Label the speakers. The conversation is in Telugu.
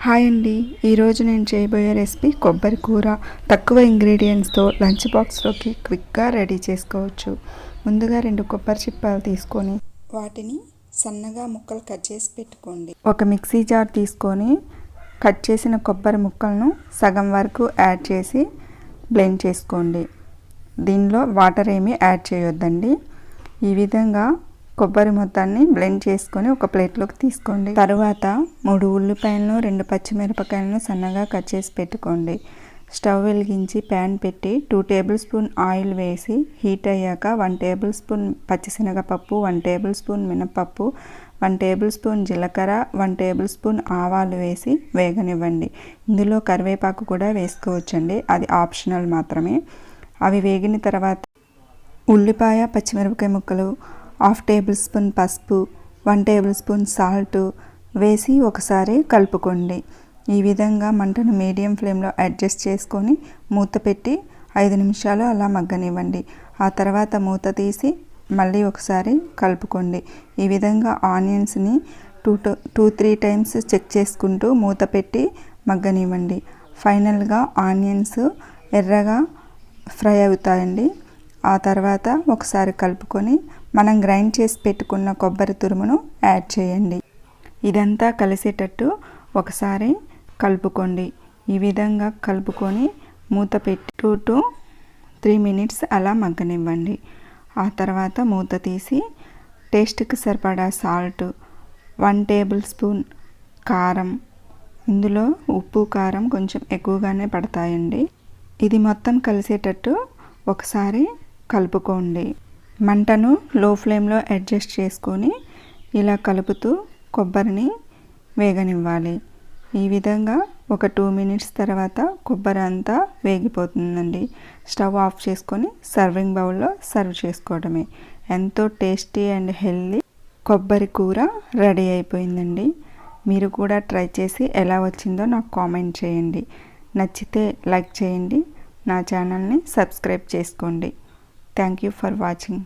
Speaker 1: హాయ్ అండి, ఈరోజు నేను చేయబోయే రెసిపీ కొబ్బరి కూర. తక్కువ ఇంగ్రీడియంట్స్తో లంచ్ బాక్స్లోకి క్విక్గా రెడీ చేసుకోవచ్చు. ముందుగా 2 కొబ్బరి చిప్పాలు తీసుకొని వాటిని సన్నగా ముక్కలు కట్ చేసి పెట్టుకోండి. ఒక మిక్సీ జార్ తీసుకొని కట్ చేసిన కొబ్బరి ముక్కలను సగం వరకు యాడ్ చేసి బ్లెండ్ చేసుకోండి. దీనిలో వాటర్ ఏమీ యాడ్ చేయొద్దండి. ఈ విధంగా కొబ్బరి మొత్తాన్ని బ్లెండ్ చేసుకొని ఒక ప్లేట్లోకి తీసుకోండి. తరువాత 3 ఉల్లిపాయలను 2 పచ్చిమిరపకాయలను సన్నగా కట్ చేసి పెట్టుకోండి. స్టవ్ వెలిగించి ప్యాన్ పెట్టి 2 టేబుల్ స్పూన్ ఆయిల్ వేసి హీట్ అయ్యాక 1 టేబుల్ స్పూన్ పచ్చిశనగపప్పు, 1 టేబుల్ స్పూన్ మినపప్పు, 1 టేబుల్ స్పూన్ జీలకర్ర, 1 టేబుల్ స్పూన్ ఆవాలు వేసి వేగనివ్వండి. ఇందులో కరివేపాకు కూడా వేసుకోవచ్చండి, అది ఆప్షనల్ మాత్రమే. అవి వేగిన తర్వాత ఉల్లిపాయ పచ్చిమిరపకాయ ముక్కలు, 1/2 టేబుల్ స్పూన్ పసుపు, 1 టేబుల్ స్పూన్ సాల్ట్ వేసి ఒకసారి కలుపుకోండి. ఈ విధంగా మంటను మీడియం ఫ్లేమ్లో అడ్జస్ట్ చేసుకొని మూత పెట్టి 5 నిమిషాలు అలా మగ్గనివ్వండి. ఆ తర్వాత మూత తీసి మళ్ళీ ఒకసారి కలుపుకోండి. ఈ విధంగా ఆనియన్స్ని 2-3 టైమ్స్ చెక్ చేసుకుంటూ మూత పెట్టి మగ్గనివ్వండి. ఫైనల్గా ఆనియన్స్ ఎర్రగా ఫ్రై అవుతాయండి. ఆ తర్వాత ఒకసారి కలుపుకొని మనం గ్రైండ్ చేసి పెట్టుకున్న కొబ్బరి తురుమును యాడ్ చేయండి. ఇదంతా కలిసేటట్టు ఒకసారి కలుపుకోండి. ఈ విధంగా కలుపుకొని మూత పెట్టి 2-3 మినిట్స్ అలా మగ్గనివ్వండి. ఆ తర్వాత మూత తీసి టేస్ట్కి సరిపడా సాల్ట్, 1 టేబుల్ స్పూన్ కారం, ఇందులో ఉప్పు కారం కొంచెం ఎక్కువగానే పడతాయండి. ఇది మొత్తం కలిసేటట్టు ఒకసారి కలుపుకోండి. మంటను లో ఫ్లేమ్లో అడ్జస్ట్ చేసుకొని ఇలా కలుపుతూ కొబ్బరిని వేగనివ్వాలి. ఈ విధంగా ఒక 2 మినిట్స్ తర్వాత కొబ్బరి అంతా వేగిపోతుందండి. స్టవ్ ఆఫ్ చేసుకొని సర్వింగ్ బౌల్లో సర్వ్ చేసుకోవడమే. ఎంతో టేస్టీ అండ్ హెల్తీ కొబ్బరి కూర రెడీ అయిపోయిందండి. మీరు కూడా ట్రై చేసి ఎలా వచ్చిందో నాకు కామెంట్ చేయండి. నచ్చితే లైక్ చేయండి. నా ఛానల్ని సబ్స్క్రైబ్ చేసుకోండి. Thank you for watching.